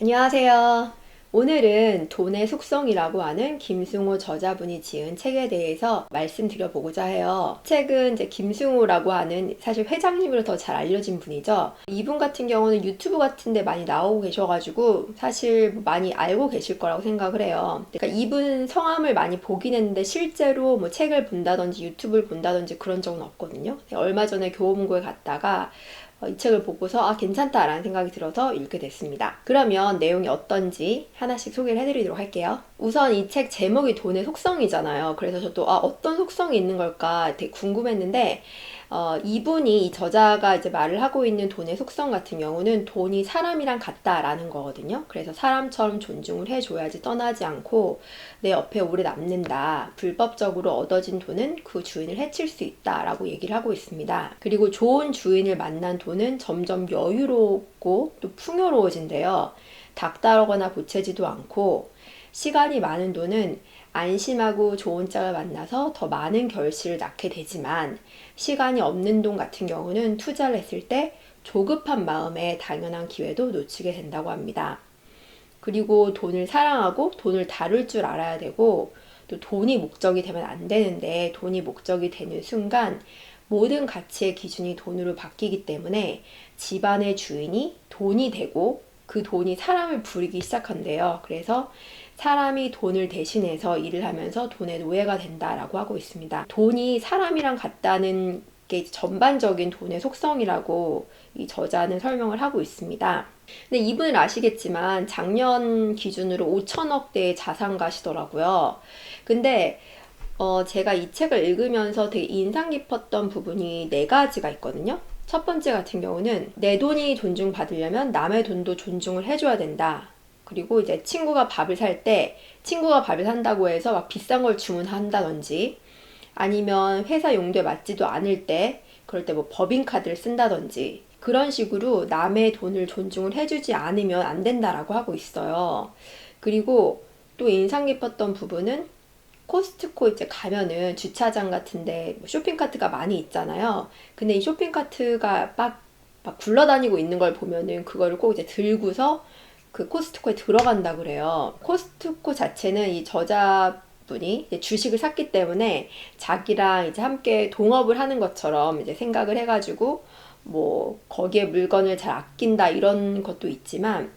안녕하세요. 오늘은 돈의 속성이라고 하는 김승호 저자분이 지은 책에 대해서 말씀드려보고자 해요. 책은 이제 김승호라고 하는 사실 회장님으로 더 잘 알려진 분이죠. 이분 같은 경우는 유튜브 같은 데 많이 나오고 계셔가지고 사실 많이 알고 계실 거라고 생각을 해요. 그러니까 이분 성함을 많이 보긴 했는데 실제로 뭐 책을 본다든지 유튜브를 본다든지 그런 적은 없거든요. 얼마 전에 교보문고에 갔다가 이 책을 보고서 괜찮다라는 생각이 들어서 읽게 됐습니다. 그러면 내용이 어떤지 하나씩 소개를 해드리도록 할게요. 우선 이 책 제목이 돈의 속성이잖아요. 그래서 저도 어떤 속성이 있는 걸까 되게 궁금했는데 이분이 이 저자가 이제 말을 하고 있는 돈의 속성 같은 경우는 돈이 사람이랑 같다라는 거거든요. 그래서 사람처럼 존중을 해줘야지 떠나지 않고 내 옆에 오래 남는다. 불법적으로 얻어진 돈은 그 주인을 해칠 수 있다라고 얘기를 하고 있습니다. 그리고 좋은 주인을 만난 돈은 점점 여유롭고 또 풍요로워진대요. 닥달하거나 보채지도 않고 시간이 많은 돈은 안심하고 좋은 짝을 만나서 더 많은 결실을 낳게 되지만 시간이 없는 돈 같은 경우는 투자를 했을 때 조급한 마음에 당연한 기회도 놓치게 된다고 합니다. 그리고 돈을 사랑하고 돈을 다룰 줄 알아야 되고 또 돈이 목적이 되면 안 되는데 돈이 목적이 되는 순간 모든 가치의 기준이 돈으로 바뀌기 때문에 집안의 주인이 돈이 되고 그 돈이 사람을 부리기 시작한대요. 그래서 사람이 돈을 대신해서 일을 하면서 돈의 노예가 된다라고 하고 있습니다. 돈이 사람이랑 같다는 게 전반적인 돈의 속성이라고 이 저자는 설명을 하고 있습니다. 근데 이분은 아시겠지만 작년 기준으로 5천억 대의 자산가시더라고요. 근데 제가 이 책을 읽으면서 되게 인상 깊었던 부분이 네 가지가 있거든요. 첫 번째 같은 경우는 내 돈이 존중받으려면 남의 돈도 존중을 해줘야 된다. 그리고 이제 친구가 밥을 살 때 친구가 밥을 산다고 해서 막 비싼 걸 주문한다든지 아니면 회사 용도에 맞지도 않을 때 그럴 때 뭐 법인카드를 쓴다든지 그런 식으로 남의 돈을 존중을 해주지 않으면 안 된다라고 하고 있어요. 그리고 또 인상 깊었던 부분은 코스트코 이제 가면은 주차장 같은데 뭐 쇼핑카트가 많이 있잖아요. 근데 이 쇼핑카트가 막 굴러다니고 있는 걸 보면은 그거를 꼭 이제 들고서 그 코스트코에 들어간다 그래요. 코스트코 자체는 이 저자분이 이제 주식을 샀기 때문에 자기랑 이제 함께 동업을 하는 것처럼 이제 생각을 해가지고 뭐 거기에 물건을 잘 아낀다 이런 것도 있지만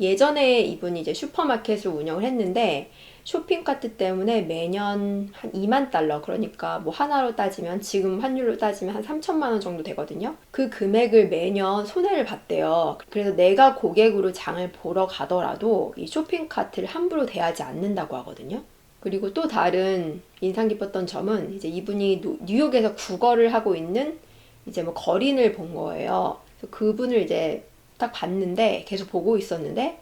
예전에 이분이 이제 슈퍼마켓을 운영을 했는데 쇼핑카트 때문에 매년 한 2만 달러 그러니까 뭐 하나로 따지면 지금 환율로 따지면 한 3천만 원 정도 되거든요. 그 금액을 매년 손해를 봤대요. 그래서 내가 고객으로 장을 보러 가더라도 이 쇼핑카트를 함부로 대하지 않는다고 하거든요. 그리고 또 다른 인상 깊었던 점은 이제 이분이 뉴욕에서 국어를 하고 있는 이제 뭐 거린을 본 거예요. 그래서 그분을 이제 딱 봤는데 계속 보고 있었는데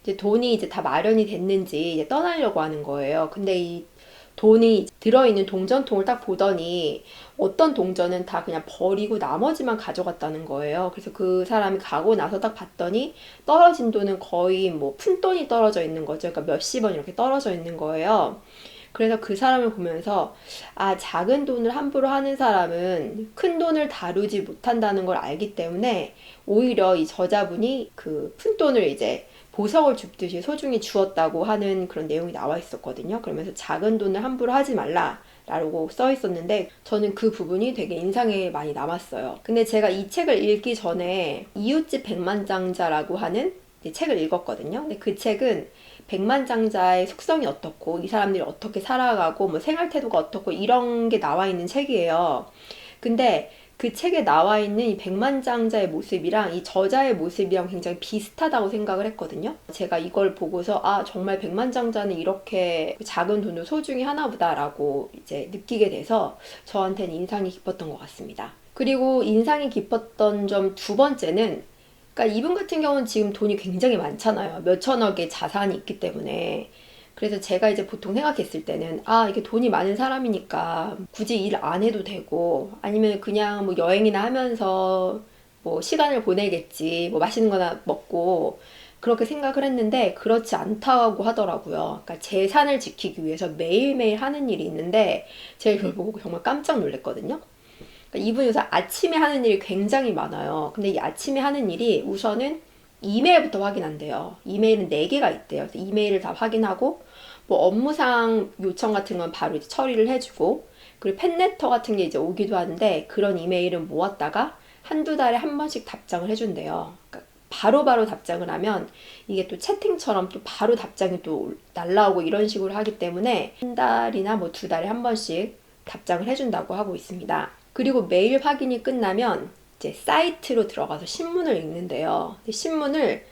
이제 돈이 이제 다 마련이 됐는지 이제 떠나려고 하는 거예요. 근데 이 돈이 들어있는 동전통을 딱 보더니 어떤 동전은 다 그냥 버리고 나머지만 가져갔다는 거예요. 그래서 그 사람이 가고 나서 딱 봤더니 떨어진 돈은 거의 뭐 푼돈이 떨어져 있는 거죠. 그러니까 몇십 원 이렇게 떨어져 있는 거예요. 그래서 그 사람을 보면서 작은 돈을 함부로 하는 사람은 큰 돈을 다루지 못한다는 걸 알기 때문에 오히려 이 저자분이 그 푼돈을 이제 보석을 줍듯이 소중히 주었다고 하는 그런 내용이 나와 있었거든요. 그러면서 작은 돈을 함부로 하지 말라 라고 써 있었는데 저는 그 부분이 되게 인상에 많이 남았어요. 근데 제가 이 책을 읽기 전에 이웃집 백만장자라고 하는 책을 읽었거든요. 근데 그 책은 백만장자의 속성이 어떻고 이 사람들이 어떻게 살아가고 뭐 생활태도가 어떻고 이런 게 나와 있는 책이에요. 근데 그 책에 나와 있는 이 백만장자의 모습이랑 이 저자의 모습이랑 굉장히 비슷하다고 생각을 했거든요. 제가 이걸 보고서 정말 백만장자는 이렇게 작은 돈을 소중히 하나 보다라고 이제 느끼게 돼서 저한테는 인상이 깊었던 것 같습니다. 그리고 인상이 깊었던 점 두 번째는 그러니까 이분 같은 경우는 지금 돈이 굉장히 많잖아요. 몇 천억의 자산이 있기 때문에. 그래서 제가 이제 보통 생각했을 때는 이게 돈이 많은 사람이니까 굳이 일 안 해도 되고 아니면 그냥 뭐 여행이나 하면서 뭐 시간을 보내겠지 뭐 맛있는 거나 먹고 그렇게 생각을 했는데 그렇지 않다고 하더라고요. 그러니까 재산을 지키기 위해서 매일매일 하는 일이 있는데 제가 이걸 보고 정말 깜짝 놀랐거든요. 그러니까 이분이 우선 아침에 하는 일이 굉장히 많아요. 근데 이 아침에 하는 일이 우선은 이메일부터 확인한대요. 이메일은 4개가 있대요. 그래서 이메일을 다 확인하고 뭐 업무상 요청 같은 건 바로 이제 처리를 해주고, 그리고 팬레터 같은 게 이제 오기도 하는데 그런 이메일은 모았다가 한두 달에 한 번씩 답장을 해준대요. 그러니까 바로바로 답장을 하면 이게 또 채팅처럼 또 바로 답장이 또 날라오고 이런 식으로 하기 때문에 한 달이나 뭐 2달에 한 번씩 답장을 해준다고 하고 있습니다. 그리고 메일 확인이 끝나면 이제 사이트로 들어가서 신문을 읽는데요. 근데 신문을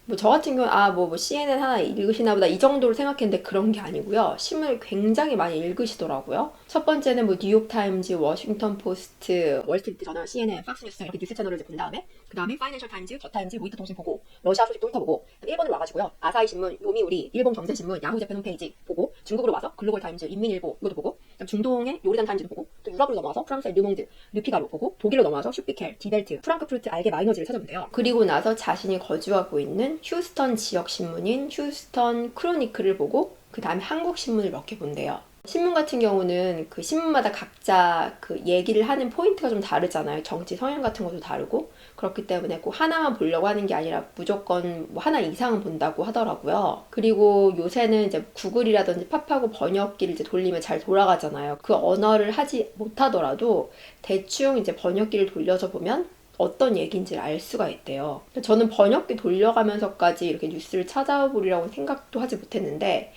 뭐 저 같은 경우는 뭐 CNN 하나 읽으시나 보다 이 정도로 생각했는데 그런 게 아니고요. 신문을 굉장히 많이 읽으시더라고요. 첫 번째는 뭐 뉴욕타임즈, 워싱턴 포스트, 월스트리트 저널, CNN, 팍스뉴스 이렇게 뉴스 채널을 이제 본 다음에 그 다음에 파이낸셜 타임즈, 더타임즈, 로이터 통신 보고 러시아 소식도 훑어보고 일본으로 와가지고요. 아사히 신문, 요미우리, 일본 경제신문, 야후 재팬 홈페이지 보고 중국으로 와서 글로벌 타임즈, 인민일보 이것도 보고 중동의 요르단 타임즈도 보고 또 유럽으로 넘어와서 프랑스의 르몽드, 르피가로 보고 독일로 넘어와서 슈피켈, 디벨트, 프랑크푸르트 알게 마이너즈를 찾아본대요. 그리고 나서 자신이 거주하고 있는 휴스턴 지역 신문인 휴스턴 크로니클을 보고 그 다음에 한국 신문을 몇 개 본대요. 신문 같은 경우는 그 신문마다 각자 그 얘기를 하는 포인트가 좀 다르잖아요. 정치 성향 같은 것도 다르고 그렇기 때문에 꼭 하나만 보려고 하는 게 아니라 무조건 뭐 하나 이상은 본다고 하더라고요. 그리고 요새는 이제 구글이라든지 팝하고 번역기를 이제 돌리면 잘 돌아가잖아요. 그 언어를 하지 못하더라도 대충 이제 번역기를 돌려서 보면 어떤 얘기인지를 알 수가 있대요. 저는 번역기 돌려가면서까지 이렇게 뉴스를 찾아보리라고 생각도 하지 못했는데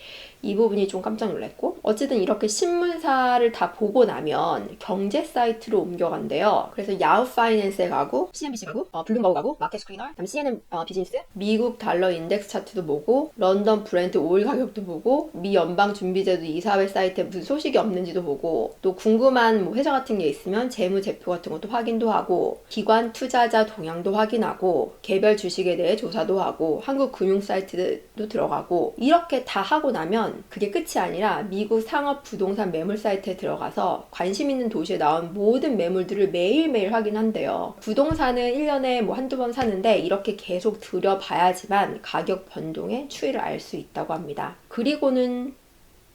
이 부분이 좀 깜짝 놀랐고, 어쨌든 이렇게 신문사를 다 보고 나면 경제 사이트로 옮겨간대요. 그래서 야후 파이낸스에 가고 CNBC 가고 블룸버그 가고 마켓 스크리너, 그다음 CNN 비즈니스, 미국 달러 인덱스 차트도 보고 런던 브렌트 오일 가격도 보고 미 연방준비제도 이사회 사이트에 무슨 소식이 없는지도 보고 또 궁금한 뭐 회사 같은 게 있으면 재무제표 같은 것도 확인도 하고 기관 투자자 동향도 확인하고 개별 주식에 대해 조사도 하고 한국 금융 사이트도 들어가고 이렇게 다 하고 나면 그게 끝이 아니라 미국 상업 부동산 매물 사이트에 들어가서 관심 있는 도시에 나온 모든 매물들을 매일매일 확인한대요. 부동산은 1년에 뭐 한두 번 사는데 이렇게 계속 들여봐야지만 가격 변동의 추이를 알 수 있다고 합니다. 그리고는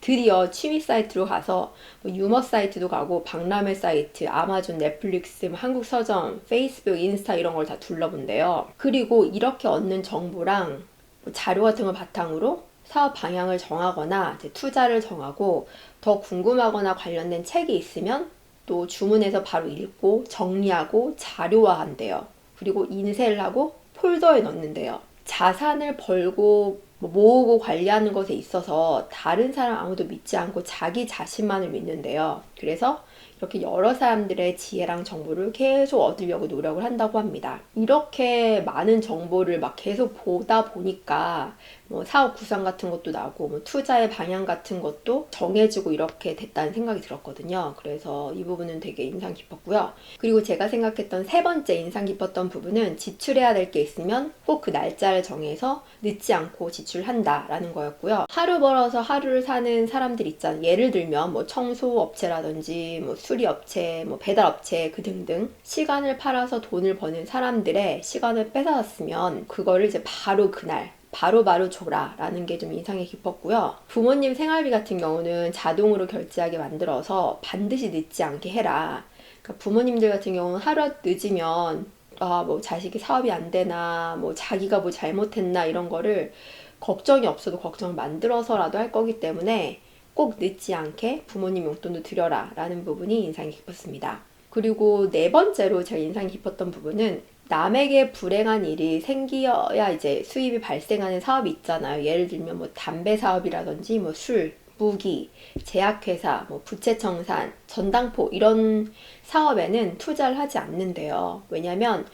드디어 취미 사이트로 가서 뭐 유머 사이트도 가고 박람회 사이트, 아마존, 넷플릭스, 뭐 한국 서점, 페이스북, 인스타 이런 걸 다 둘러본대요. 그리고 이렇게 얻는 정보랑 뭐 자료 같은 걸 바탕으로 사업 방향을 정하거나 이제 투자를 정하고 더 궁금하거나 관련된 책이 있으면 또 주문해서 바로 읽고 정리하고 자료화한대요. 그리고 인쇄를 하고 폴더에 넣는데요. 자산을 벌고 모으고 관리하는 것에 있어서 다른 사람 아무도 믿지 않고 자기 자신만을 믿는데요. 그래서 이렇게 여러 사람들의 지혜랑 정보를 계속 얻으려고 노력을 한다고 합니다. 이렇게 많은 정보를 막 계속 보다 보니까 뭐 사업 구상 같은 것도 나고 뭐 투자의 방향 같은 것도 정해지고 이렇게 됐다는 생각이 들었거든요. 그래서 이 부분은 되게 인상 깊었고요. 그리고 제가 생각했던 세 번째 인상 깊었던 부분은 지출해야 될 게 있으면 꼭 그 날짜를 정해서 늦지 않고 지출한다라는 거였고요. 하루 벌어서 하루를 사는 사람들 있잖아요. 예를 들면 뭐 청소업체라든지 뭐 수리업체, 뭐 배달업체 그 등등 시간을 팔아서 돈을 버는 사람들의 시간을 뺏어왔으면 그거를 이제 바로 그날 바로바로 줘라 라는 게 좀 인상이 깊었고요. 부모님 생활비 같은 경우는 자동으로 결제하게 만들어서 반드시 늦지 않게 해라. 그러니까 부모님들 같은 경우는 하루 늦으면 뭐 자식이 사업이 안 되나 뭐 자기가 뭐 잘못했나 이런 거를 걱정이 없어도 걱정을 만들어서라도 할 거기 때문에 꼭 늦지 않게 부모님 용돈도 드려라 라는 부분이 인상이 깊었습니다. 그리고 네 번째로 제가 인상이 깊었던 부분은 남에게 불행한 일이 생겨야 이제 수입이 발생하는 사업이 있잖아요. 예를 들면 뭐 담배 사업이라든지 뭐 술, 무기, 제약회사, 뭐 부채청산, 전당포 이런 사업에는 투자를 하지 않는데요. 왜냐면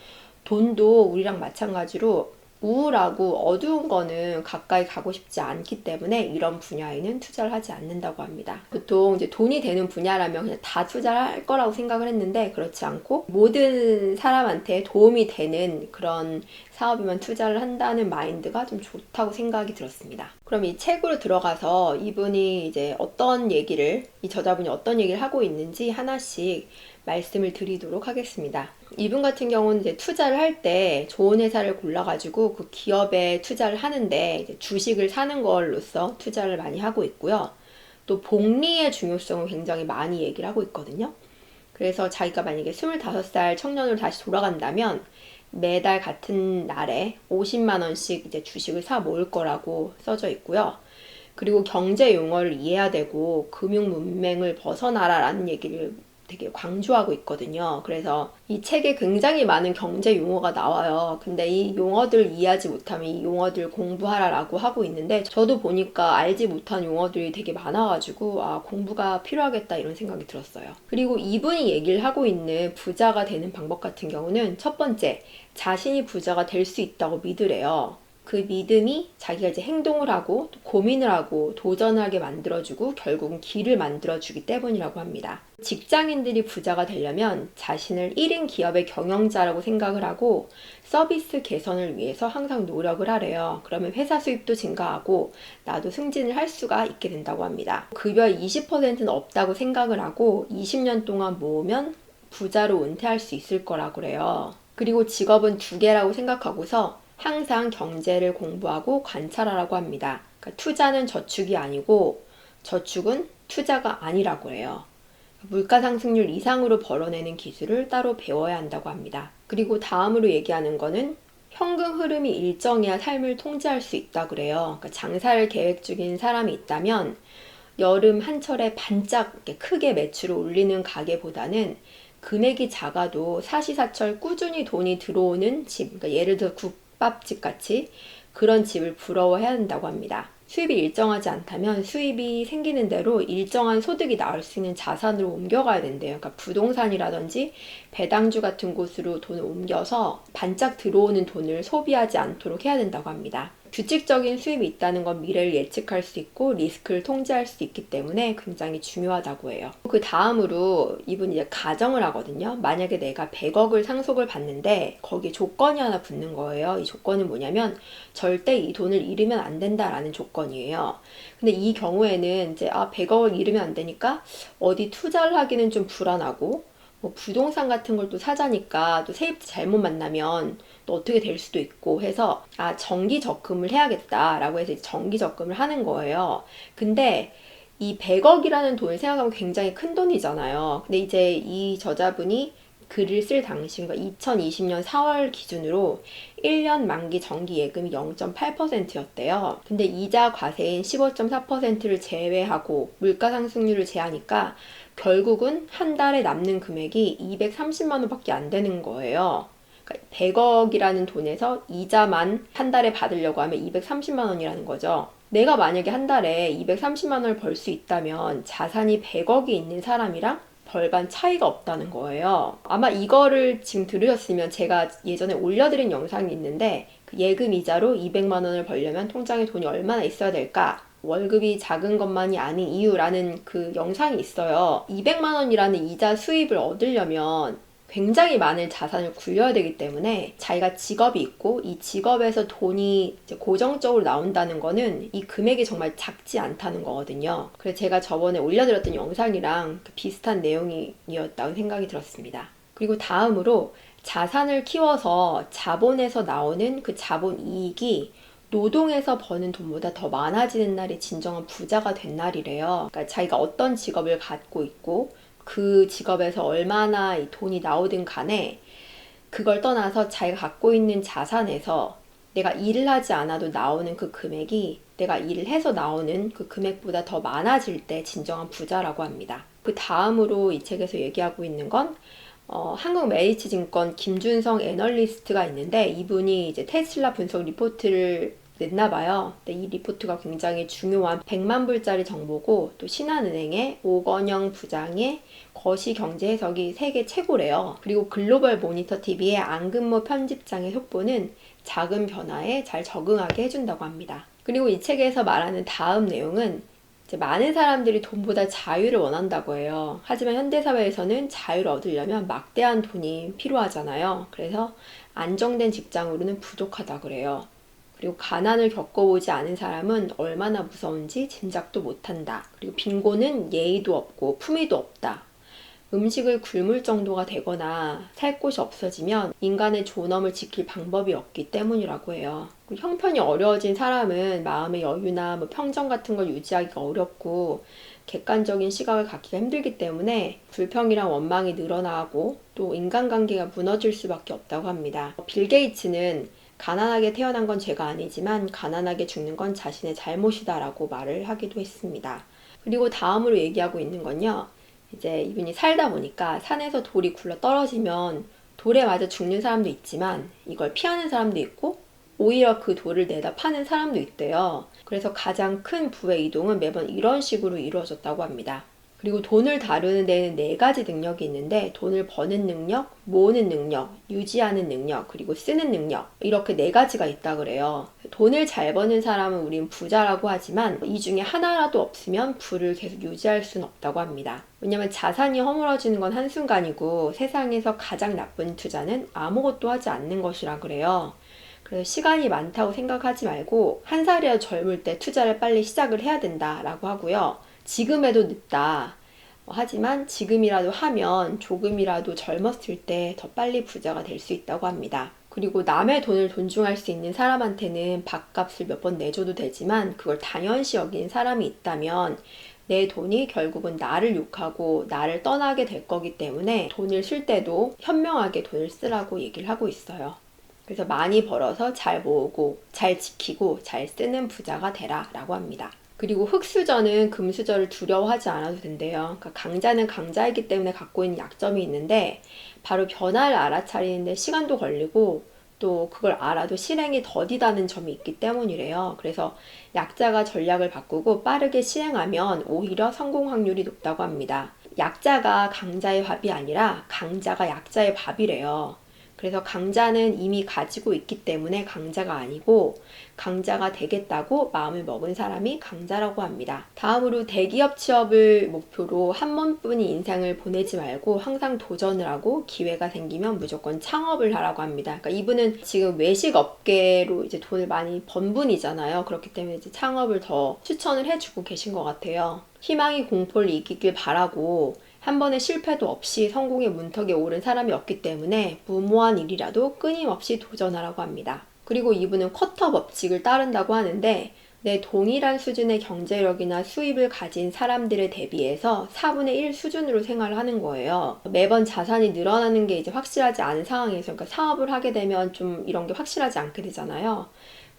돈도 우리랑 마찬가지로 우울하고 어두운 거는 가까이 가고 싶지 않기 때문에 이런 분야에는 투자를 하지 않는다고 합니다. 보통 이제 돈이 되는 분야라면 그냥 다 투자를 할 거라고 생각을 했는데 그렇지 않고 모든 사람한테 도움이 되는 그런 사업에만 투자를 한다는 마인드가 좀 좋다고 생각이 들었습니다. 그럼 이 책으로 들어가서 이분이 이제 이 저자분이 어떤 얘기를 하고 있는지 하나씩 말씀을 드리도록 하겠습니다. 이분 같은 경우는 이제 투자를 할 때 좋은 회사를 골라가지고 그 기업에 투자를 하는데 이제 주식을 사는 걸로써 투자를 많이 하고 있고요. 또 복리의 중요성을 굉장히 많이 얘기를 하고 있거든요. 그래서 자기가 만약에 25살 청년으로 다시 돌아간다면 매달 같은 날에 50만 원씩 이제 주식을 사 모을 거라고 써져 있고요. 그리고 경제 용어를 이해해야 되고 금융 문맹을 벗어나라라는 얘기를 되게 강조하고 있거든요. 그래서 이 책에 굉장히 많은 경제 용어가 나와요. 근데 이 용어들 이해하지 못하면 이 용어들 공부하라라고 하고 있는데 저도 보니까 알지 못한 용어들이 되게 많아가지고 아, 공부가 필요하겠다 이런 생각이 들었어요. 그리고 이분이 얘기를 하고 있는 부자가 되는 방법 같은 경우는 첫 번째, 자신이 부자가 될 수 있다고 믿으래요. 그 믿음이 자기가 이제 행동을 하고 또 고민을 하고 도전을 하게 만들어주고 결국은 길을 만들어주기 때문이라고 합니다. 직장인들이 부자가 되려면 자신을 1인 기업의 경영자라고 생각을 하고 서비스 개선을 위해서 항상 노력을 하래요. 그러면 회사 수입도 증가하고 나도 승진을 할 수가 있게 된다고 합니다. 급여 20%는 없다고 생각을 하고 20년 동안 모으면 부자로 은퇴할 수 있을 거라고 그래요. 그리고 직업은 2개라고 생각하고서 항상 경제를 공부하고 관찰하라고 합니다. 그러니까 투자는 저축이 아니고 저축은 투자가 아니라고 해요. 물가 상승률 이상으로 벌어내는 기술을 따로 배워야 한다고 합니다. 그리고 다음으로 얘기하는 거는 현금 흐름이 일정해야 삶을 통제할 수 있다고 그래요. 그러니까 장사를 계획 중인 사람이 있다면 여름 한철에 반짝 크게 매출을 올리는 가게보다는 금액이 작아도 사시사철 꾸준히 돈이 들어오는 집, 그러니까 예를 들어 국밥집 같이 그런 집을 부러워해야 한다고 합니다. 수입이 일정하지 않다면 수입이 생기는 대로 일정한 소득이 나올 수 있는 자산으로 옮겨가야 된대요. 그러니까 부동산이라든지 배당주 같은 곳으로 돈을 옮겨서 반짝 들어오는 돈을 소비하지 않도록 해야 된다고 합니다. 규칙적인 수입이 있다는 건 미래를 예측할 수 있고 리스크를 통제할 수 있기 때문에 굉장히 중요하다고 해요. 그 다음으로 이분이 이제 가정을 하거든요. 만약에 내가 100억을 상속을 받는데 거기에 조건이 하나 붙는 거예요. 이 조건은 뭐냐면 절대 이 돈을 잃으면 안 된다라는 조건이에요. 근데 이 경우에는 이제 100억을 잃으면 안 되니까 어디 투자를 하기는 좀 불안하고 뭐 부동산 같은 걸 또 사자니까 또 세입자 잘못 만나면 또 어떻게 될 수도 있고 해서 정기 적금을 해야겠다라고 해서 정기 적금을 하는 거예요. 근데 이 100억이라는 돈을 생각하면 굉장히 큰 돈이잖아요. 근데 이제 이 저자분이 글을 쓸 당시, 그러니까 2020년 4월 기준으로 1년 만기 정기 예금이 0.8%였대요. 근데 이자 과세인 15.4%를 제외하고 물가 상승률을 제하니까 결국은 한 달에 남는 금액이 230만 원밖에 안 되는 거예요. 그러니까 100억이라는 돈에서 이자만 한 달에 받으려고 하면 230만 원이라는 거죠. 내가 만약에 한 달에 230만 원을 벌 수 있다면 자산이 100억이 있는 사람이랑 별반 차이가 없다는 거예요. 아마 이거를 지금 들으셨으면 제가 예전에 올려드린 영상이 있는데 그 예금 이자로 200만 원을 벌려면 통장에 돈이 얼마나 있어야 될까? 월급이 작은 것만이 아닌 이유라는 그 영상이 있어요. 200만 원이라는 이자 수입을 얻으려면 굉장히 많은 자산을 굴려야 되기 때문에 자기가 직업이 있고 이 직업에서 돈이 이제 고정적으로 나온다는 거는 이 금액이 정말 작지 않다는 거거든요. 그래서 제가 저번에 올려드렸던 영상이랑 비슷한 내용이었다고 생각이 들었습니다. 그리고 다음으로 자산을 키워서 자본에서 나오는 그 자본 이익이 노동에서 버는 돈보다 더 많아지는 날이 진정한 부자가 된 날이래요. 그러니까 자기가 어떤 직업을 갖고 있고 그 직업에서 얼마나 돈이 나오든 간에 그걸 떠나서 자기가 갖고 있는 자산에서 내가 일을 하지 않아도 나오는 그 금액이 내가 일을 해서 나오는 그 금액보다 더 많아질 때 진정한 부자라고 합니다. 그 다음으로 이 책에서 얘기하고 있는 건 한국 메리츠증권 김준성 애널리스트가 있는데 이분이 이제 테슬라 분석 리포트를 냈나 봐요. 근데 이 리포트가 굉장히 중요한 100만 불짜리 정보고 또 신한은행의 오건영 부장의 거시 경제 해석이 세계 최고래요. 그리고 글로벌 모니터 TV의 안근모 편집장의 속보는 작은 변화에 잘 적응하게 해준다고 합니다. 그리고 이 책에서 말하는 다음 내용은 이제 많은 사람들이 돈보다 자유를 원한다고 해요. 하지만 현대사회에서는 자유를 얻으려면 막대한 돈이 필요하잖아요. 그래서 안정된 직장으로는 부족하다고 그래요. 그리고 가난을 겪어보지 않은 사람은 얼마나 무서운지 짐작도 못한다. 그리고 빈곤은 예의도 없고 품위도 없다. 음식을 굶을 정도가 되거나 살 곳이 없어지면 인간의 존엄을 지킬 방법이 없기 때문이라고 해요. 형편이 어려워진 사람은 마음의 여유나 평정 같은 걸 유지하기가 어렵고 객관적인 시각을 갖기가 힘들기 때문에 불평이랑 원망이 늘어나고 또 인간관계가 무너질 수밖에 없다고 합니다. 빌 게이츠는 가난하게 태어난 건 죄가 아니지만 가난하게 죽는 건 자신의 잘못이다라고 말을 하기도 했습니다. 그리고 다음으로 얘기하고 있는 건요. 이제 이분이 살다 보니까 산에서 돌이 굴러 떨어지면 돌에 맞아 죽는 사람도 있지만 이걸 피하는 사람도 있고 오히려 그 돌을 내다 파는 사람도 있대요. 그래서 가장 큰 부의 이동은 매번 이런 식으로 이루어졌다고 합니다. 그리고 돈을 다루는 데는 4가지 능력이 있는데 돈을 버는 능력, 모으는 능력, 유지하는 능력, 그리고 쓰는 능력 이렇게 4가지가 있다 그래요. 돈을 잘 버는 사람은 우린 부자라고 하지만 이 중에 하나라도 없으면 부를 계속 유지할 수는 없다고 합니다. 왜냐면 자산이 허물어지는 건 한순간이고 세상에서 가장 나쁜 투자는 아무것도 하지 않는 것이라 그래요. 그래서 시간이 많다고 생각하지 말고 한 살이라도 젊을 때 투자를 빨리 시작을 해야 된다라고 하고요. 지금 해도 늦다. 하지만 지금이라도 하면 조금이라도 젊었을 때 더 빨리 부자가 될 수 있다고 합니다. 그리고 남의 돈을 존중할 수 있는 사람한테는 밥값을 몇 번 내줘도 되지만 그걸 당연시 여기는 사람이 있다면 내 돈이 결국은 나를 욕하고 나를 떠나게 될 거기 때문에 돈을 쓸 때도 현명하게 돈을 쓰라고 얘기를 하고 있어요. 그래서 많이 벌어서 잘 모으고 잘 지키고 잘 쓰는 부자가 되라 라고 합니다. 그리고 흑수저는 금수저를 두려워하지 않아도 된대요. 그러니까 강자는 강자이기 때문에 갖고 있는 약점이 있는데 바로 변화를 알아차리는데 시간도 걸리고 또 그걸 알아도 실행이 더디다는 점이 있기 때문이래요. 그래서 약자가 전략을 바꾸고 빠르게 실행하면 오히려 성공 확률이 높다고 합니다. 약자가 강자의 밥이 아니라 강자가 약자의 밥이래요. 그래서 강자는 이미 가지고 있기 때문에 강자가 아니고 강자가 되겠다고 마음을 먹은 사람이 강자라고 합니다. 다음으로 대기업 취업을 목표로 한 번뿐인 인생을 보내지 말고 항상 도전을 하고 기회가 생기면 무조건 창업을 하라고 합니다. 그러니까 이분은 지금 외식 업계로 이제 돈을 많이 번 분이잖아요. 그렇기 때문에 이제 창업을 더 추천을 해주고 계신 것 같아요. 희망이 공포를 이기길 바라고 한 번의 실패도 없이 성공의 문턱에 오른 사람이 없기 때문에 무모한 일이라도 끊임없이 도전하라고 합니다. 그리고 이분은 쿼터 법칙을 따른다고 하는데 내 동일한 수준의 경제력이나 수입을 가진 사람들에 대비해서 4분의 1 수준으로 생활을 하는 거예요. 매번 자산이 늘어나는 게 이제 확실하지 않은 상황에서 그러니까 사업을 하게 되면 좀 이런 게 확실하지 않게 되잖아요.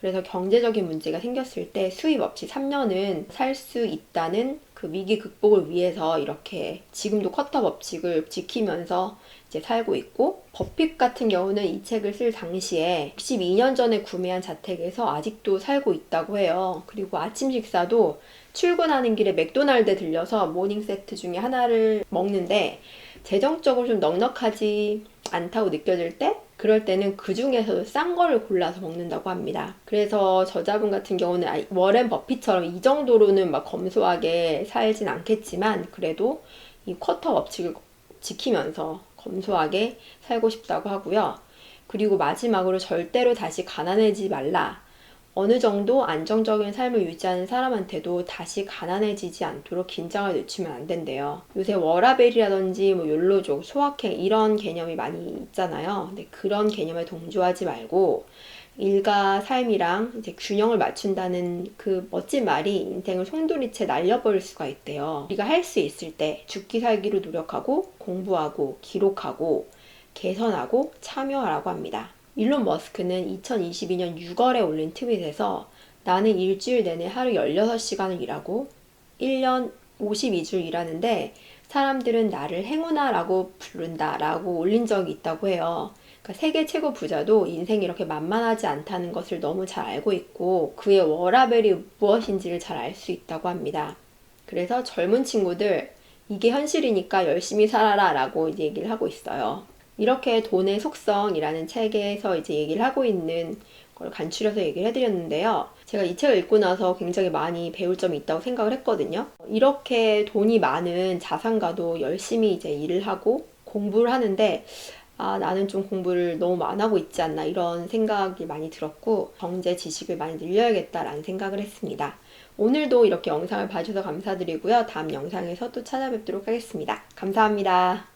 그래서 경제적인 문제가 생겼을 때 수입 없이 3년은 살 수 있다는 그 위기 극복을 위해서 이렇게 지금도 쿼터 법칙을 지키면서 이제 살고 있고, 버핏 같은 경우는 이 책을 쓸 당시에 62년 전에 구매한 자택에서 아직도 살고 있다고 해요. 그리고 아침 식사도 출근하는 길에 맥도날드에 들려서 모닝 세트 중에 하나를 먹는데 재정적으로 좀 넉넉하지 않다고 느껴질 때 그럴 때는 그 중에서도 싼 거를 골라서 먹는다고 합니다. 그래서 저자분 같은 경우는 워렌 버핏처럼 이 정도로는 막 검소하게 살진 않겠지만 그래도 이 쿼터 법칙을 지키면서 검소하게 살고 싶다고 하고요. 그리고 마지막으로 절대로 다시 가난해지지 말라. 어느 정도 안정적인 삶을 유지하는 사람한테도 다시 가난해지지 않도록 긴장을 늦추면 안 된대요. 요새 워라밸이라든지 욜로족, 소확행 이런 개념이 많이 있잖아요. 근데 그런 개념에 동조하지 말고 일과 삶이랑 이제 균형을 맞춘다는 그 멋진 말이 인생을 송두리째 날려버릴 수가 있대요. 우리가 할 수 있을 때 죽기 살기로 노력하고 공부하고 기록하고 개선하고 참여하라고 합니다. 일론 머스크는 2022년 6월에 올린 트윗에서 나는 일주일 내내 하루 16시간을 일하고 1년 52주를 일하는데 사람들은 나를 행운아라고 부른다 라고 올린 적이 있다고 해요. 그러니까 세계 최고 부자도 인생이 이렇게 만만하지 않다는 것을 너무 잘 알고 있고 그의 워라밸이 무엇인지를 잘 알 수 있다고 합니다. 그래서 젊은 친구들 이게 현실이니까 열심히 살아라 라고 이제 얘기를 하고 있어요. 이렇게 돈의 속성이라는 책에서 이제 얘기를 하고 있는 걸 간추려서 얘기를 해드렸는데요. 제가 이 책을 읽고 나서 굉장히 많이 배울 점이 있다고 생각을 했거든요. 이렇게 돈이 많은 자산가도 열심히 이제 일을 하고 공부를 하는데 아, 나는 좀 공부를 너무 안 하고 있지 않나 이런 생각이 많이 들었고 경제 지식을 많이 늘려야겠다라는 생각을 했습니다. 오늘도 이렇게 영상을 봐주셔서 감사드리고요. 다음 영상에서 또 찾아뵙도록 하겠습니다. 감사합니다.